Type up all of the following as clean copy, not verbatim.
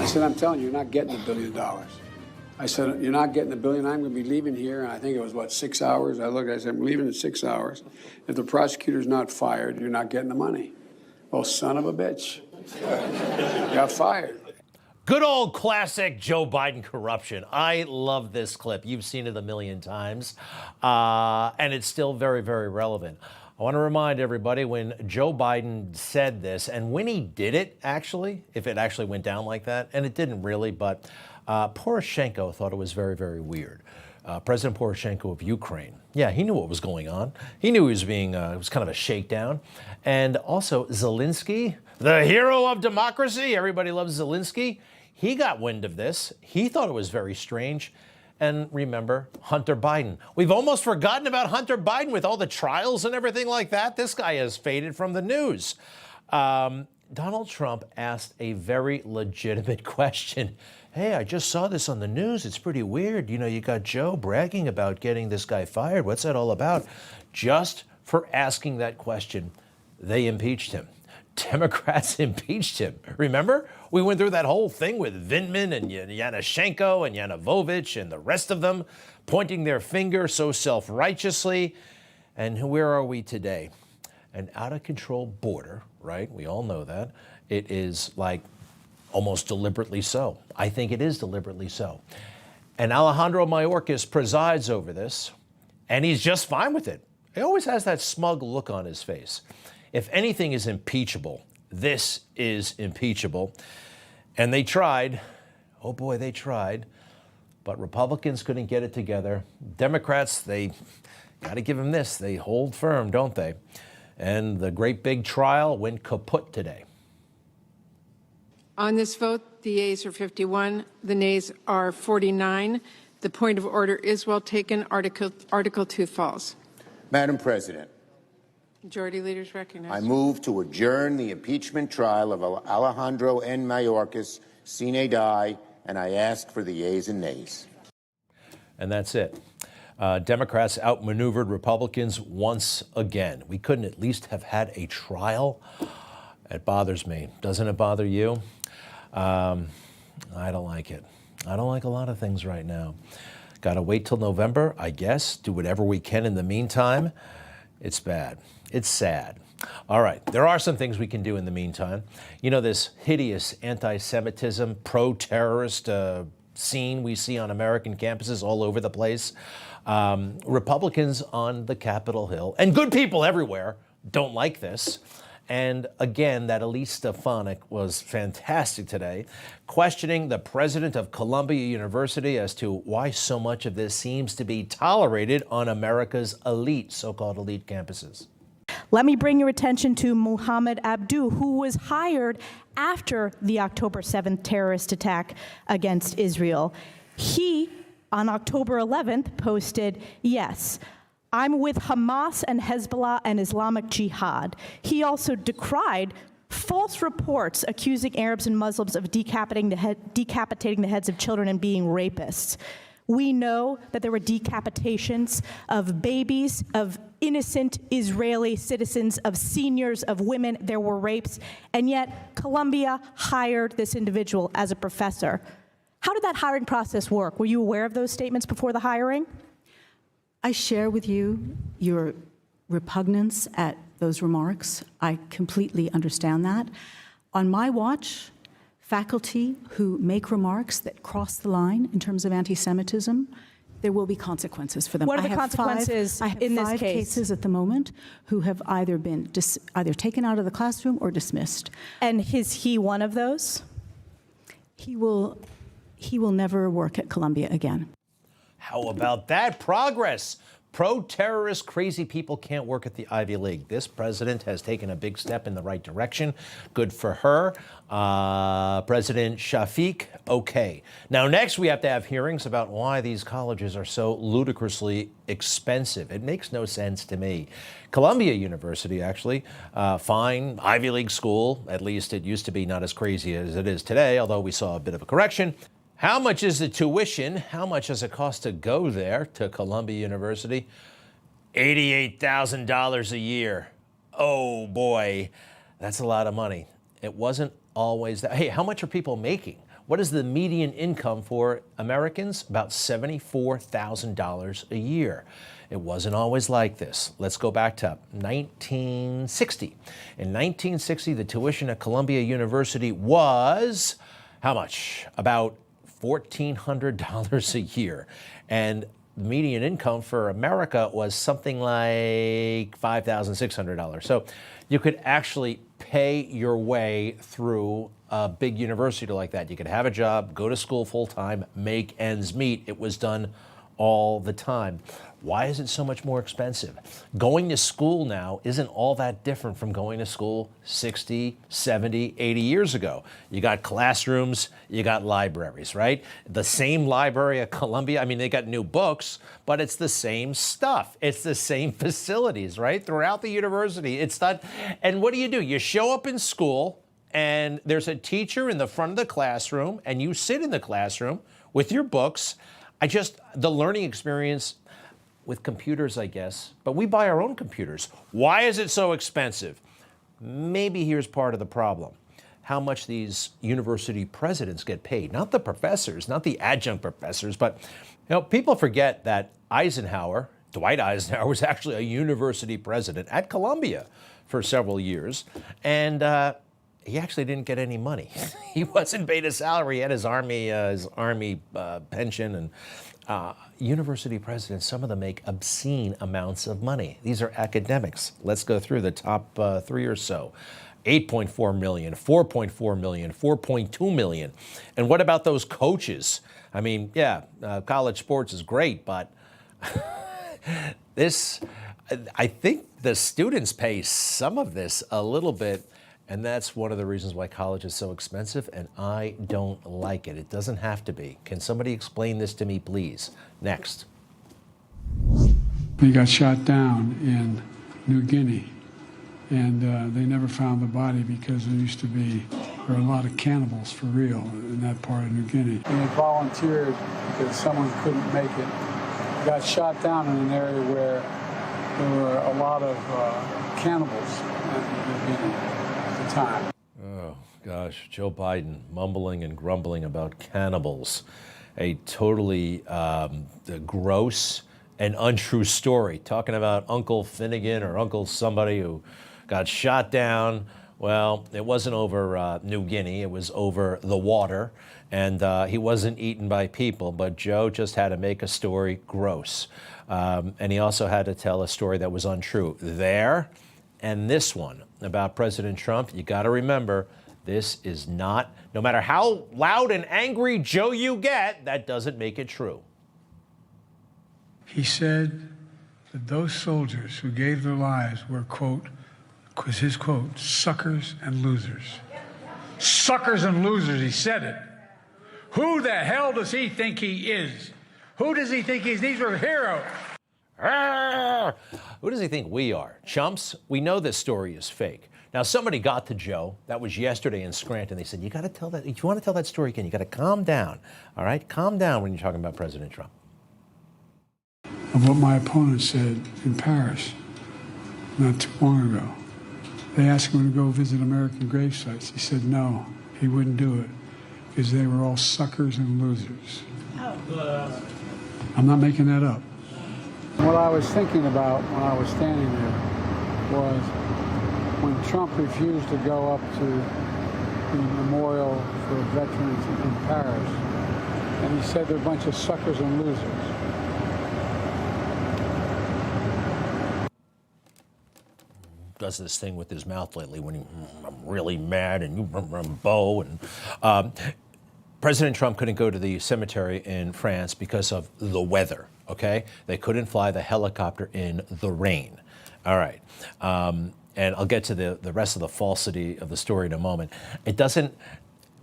I said, I'm telling you, you're not getting $1 billion. I said, you're not getting $1 billion. I'm going to be leaving here. And I think it was, 6 hours? I looked, I said, I'm leaving in 6 hours. If the prosecutor's not fired, you're not getting the money. Well, son of a bitch. Got fired. Good old classic Joe Biden corruption. I love this clip. You've seen it a million times. And it's still very, very relevant. I want to remind everybody when Joe Biden said this, and when he did it, actually, if it actually went down like that, and it didn't really, but Poroshenko thought it was very, very weird. President Poroshenko of Ukraine. Yeah, he knew what was going on. He knew he was being, it was kind of a shakedown. And also Zelensky, the hero of democracy. Everybody loves Zelensky. He got wind of this. He thought it was very strange. And remember, Hunter Biden. We've almost forgotten about Hunter Biden with all the trials and everything like that. This guy has faded from the news. Donald Trump asked a very legitimate question. Hey, I just saw this on the news. It's pretty weird. You know, you got Joe bragging about getting this guy fired. What's that all about? Just for asking that question, they impeached him. Democrats impeached him. Remember? We went through that whole thing with Vindman and Yanushchenko and Yanukovych and the rest of them pointing their finger so self-righteously. And where are we today? An out-of-control border, right? We all know that. It is like almost deliberately so. I think it is deliberately so. And Alejandro Mayorkas presides over this, and he's just fine with it. He always has that smug look on his face. If anything is impeachable, this is impeachable. And they tried. Oh boy, they tried. But Republicans couldn't get it together. Democrats, they got to give them this. They hold firm, don't they? And the great big trial went kaput today. On this vote, the yeas are 51, the nays are 49. The point of order is well taken. Article 2 falls. Madam President, Majority Leader's recognized. I move to adjourn the impeachment trial of Alejandro N. Mayorkas, sine die, and I ask for the yeas and nays. And that's it. Democrats outmaneuvered Republicans once again. We couldn't at least have had a trial. It bothers me. Doesn't it bother you? I don't like it. I don't like a lot of things right now. Got to wait till November, I guess. Do whatever we can in the meantime. It's bad. It's sad. All right, there are some things we can do in the meantime. You know, this hideous anti-Semitism, pro-terrorist scene we see on American campuses all over the place. Republicans on the Capitol Hill, and good people everywhere, don't like this. And again, that Elise Stefanik was fantastic today, questioning the president of Columbia University as to why so much of this seems to be tolerated on America's elite, so-called elite campuses. Let me bring your attention to Muhammad Abdu, who was hired after the October 7th terrorist attack against Israel. He, on October 11th, posted, yes, I'm with Hamas and Hezbollah and Islamic Jihad. He also decried false reports accusing Arabs and Muslims of decapitating the heads of children and being rapists. We know that there were decapitations of babies, of innocent Israeli citizens, of seniors, of women. There were rapes, and yet Columbia hired this individual as a professor. How did that hiring process work? Were you aware of those statements before the hiring? I share with you your repugnance at those remarks. I completely understand that. On my watch, faculty who make remarks that cross the line in terms of anti-Semitism, there will be consequences for them. What are the consequences I have in this five case? cases at the moment who have either been either taken out of the classroom or dismissed. And is he one of those? He will never work at Columbia again. How about that progress? Pro-terrorist crazy people can't work at the Ivy League. This president has taken a big step in the right direction. Good for her. President Shafiq, okay. Now, next we have to have hearings about why these colleges are so ludicrously expensive. It makes no sense to me. Columbia University, actually, fine, Ivy League school. At least it used to be not as crazy as it is today, although we saw a bit of a correction. How much is the tuition? How much does it cost to go there, to Columbia University? $88,000 a year. Oh, boy, that's a lot of money. It wasn't always that. Hey, how much are people making? What is the median income for Americans? About $74,000 a year. It wasn't always like this. Let's go back to 1960. In 1960, the tuition at Columbia University was how much? About $1,400 a year. And the median income for America was something like $5,600. So you could actually pay your way through a big university like that. You could have a job, go to school full time, make ends meet. It was done all the time. Why is it so much more expensive? Going to school now isn't all that different from going to school 60, 70, 80 years ago. You got classrooms, you got libraries, right? The same library at Columbia, I mean, they got new books, but it's the same stuff. It's the same facilities, right? Throughout the university. It's not, and what do? You show up in school and there's a teacher in the front of the classroom and you sit in the classroom with your books. The learning experience with computers, I guess, but we buy our own computers. Why is it so expensive? Maybe here's part of the problem. How much these university presidents get paid. Not the professors, not the adjunct professors, but people forget that Dwight Eisenhower was actually a university president at Columbia for several years, and he actually didn't get any money. He wasn't paid a salary. He had his army pension, and university presidents, some of them make obscene amounts of money. These are academics. Let's go through the top 3 or so. 8.4 million, 4.4 million, 4.2 million. And what about those coaches? I mean, college sports is great, but I think the students pay some of this a little bit. And that's one of the reasons why college is so expensive, and I don't like it. It doesn't have to be. Can somebody explain this to me, please? Next. He got shot down in New Guinea, and they never found the body because there were a lot of cannibals for real in that part of New Guinea. And he volunteered because someone couldn't make it. He got shot down in an area where there were a lot of cannibals in New Guinea. Time. Oh, gosh, Joe Biden mumbling and grumbling about cannibals. A totally gross and untrue story, talking about Uncle Finnegan or Uncle somebody who got shot down. Well, it wasn't over New Guinea, it was over the water, and he wasn't eaten by people, but Joe just had to make a story gross. And he also had to tell a story that was untrue. There, and this one about President Trump, you got to remember, this is not, no matter how loud and angry Joe you get, that doesn't make it true. He said that those soldiers who gave their lives were, quote, was his quote, suckers and losers. Suckers and losers, he said it. Who the hell does he think he is? Who does he think he is? These are heroes. Who does he think we are? Chumps? We know this story is fake. Now, somebody got to Joe. That was yesterday in Scranton. They said, you got to tell that. If you want to tell that story again, you got to calm down. All right? Calm down when you're talking about President Trump. Of what my opponent said in Paris not too long ago. They asked him to go visit American grave sites. He said no, he wouldn't do it because they were all suckers and losers. I'm not making that up. What I was thinking about when I was standing there was when Trump refused to go up to the memorial for veterans in Paris, and he said they're a bunch of suckers and losers. Does this thing with his mouth lately when I'm really mad and Bo and President Trump couldn't go to the cemetery in France because of the weather. Okay, they couldn't fly the helicopter in the rain. All right, and I'll get to the rest of the falsity of the story in a moment. It doesn't.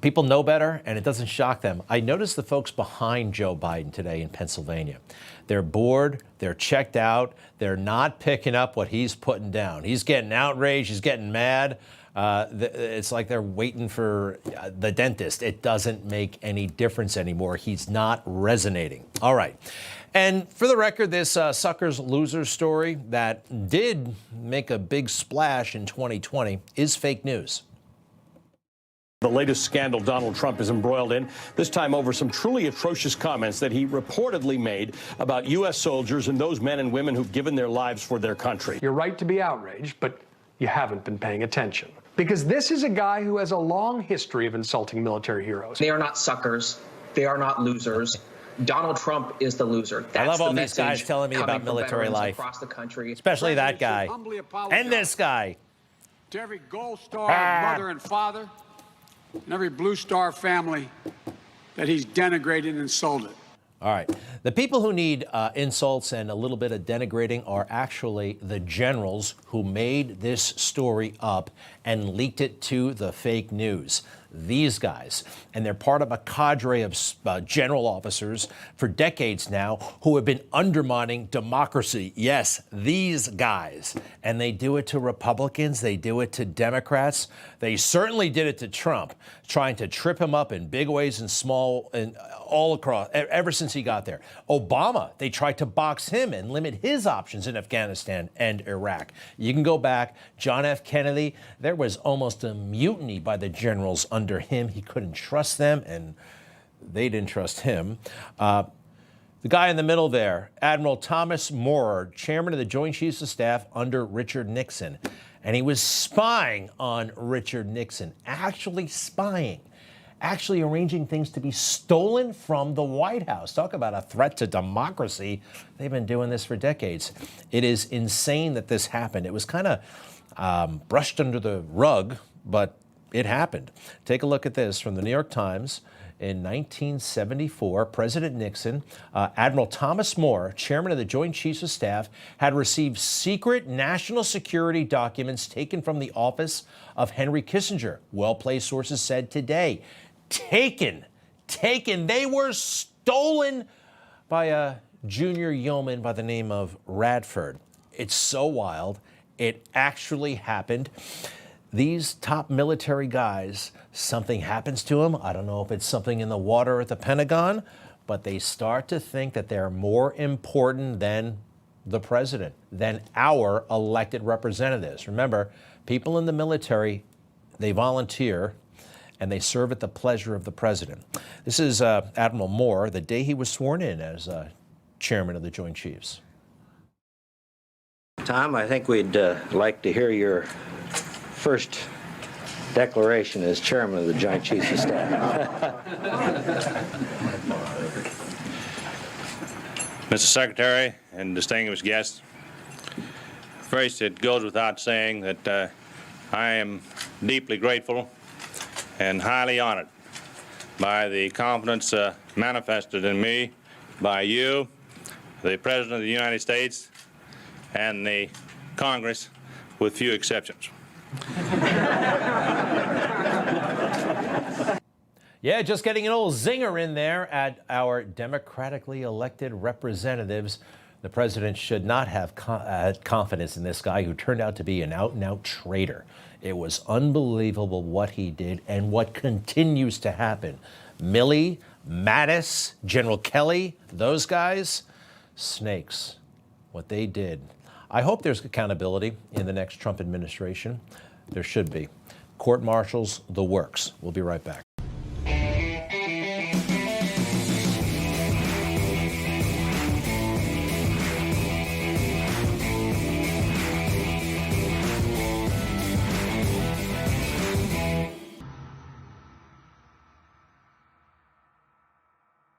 People know better, and it doesn't shock them. I noticed the folks behind Joe Biden today in Pennsylvania. They're bored, they're checked out, they're not picking up what he's putting down. He's getting outraged, he's getting mad. It's like they're waiting for the dentist. It doesn't make any difference anymore. He's not resonating. All right. And for the record, this suckers losers story that did make a big splash in 2020 is fake news. The latest scandal Donald Trump is embroiled in, this time over some truly atrocious comments that he reportedly made about U.S. soldiers and those men and women who've given their lives for their country. You're right to be outraged, but you haven't been paying attention. Because this is a guy who has a long history of insulting military heroes. They are not suckers. They are not losers. Donald Trump is the loser. That's I love all the these guys message telling me coming about from military veterans life. across the country. Especially that President guy. should humbly apologize And this guy. to every Gold Star mother and father and every Blue Star family that he's denigrated and insulted. All right. The people who need insults and a little bit of denigrating are actually the generals who made this story up and leaked it to the fake news. These guys. And they're part of a cadre of general officers for decades now who have been undermining democracy. Yes, these guys. And they do it to Republicans. They do it to Democrats. They certainly did it to Trump, trying to trip him up in big ways and small and all across, ever since he got there. Obama, they tried to box him and limit his options in Afghanistan and Iraq. You can go back. John F. Kennedy, there was almost a mutiny by the generals under him. He couldn't trust them, and they didn't trust him. The guy in the middle there, Admiral Thomas Moore, chairman of the Joint Chiefs of Staff under Richard Nixon. And he was spying on Richard Nixon, actually spying, actually arranging things to be stolen from the White House. Talk about a threat to democracy. They've been doing this for decades. It is insane that this happened. It was kind of brushed under the rug, but it happened. Take a look at this from the New York Times. In 1974, President Nixon, Admiral Thomas Moore, chairman of the Joint Chiefs of Staff, had received secret national security documents taken from the office of Henry Kissinger. Well-placed sources said today. Taken. They were stolen by a junior yeoman by the name of Radford. It's so wild. It actually happened. These top military guys, something happens to them. I don't know if it's something in the water at the Pentagon, but they start to think that they're more important than the president, than our elected representatives. Remember, people in the military, they volunteer and they serve at the pleasure of the president. This is Admiral Moore, the day he was sworn in as chairman of the Joint Chiefs. Tom, I think we'd like to hear your first declaration as chairman of the Joint Chiefs of Staff. Mr. Secretary and distinguished guests, first it goes without saying that I am deeply grateful and highly honored by the confidence manifested in me by you, the President of the United States, and the Congress, with few exceptions. Yeah, just getting an old zinger in there at our democratically elected representatives. The president should not have had confidence in this guy who turned out to be an out-and-out traitor. It was unbelievable what he did and what continues to happen. Milley, Mattis, General Kelly, those guys, snakes, what they did. I hope there's accountability in the next Trump administration. There should be. Court-martials, the works. We'll be right back.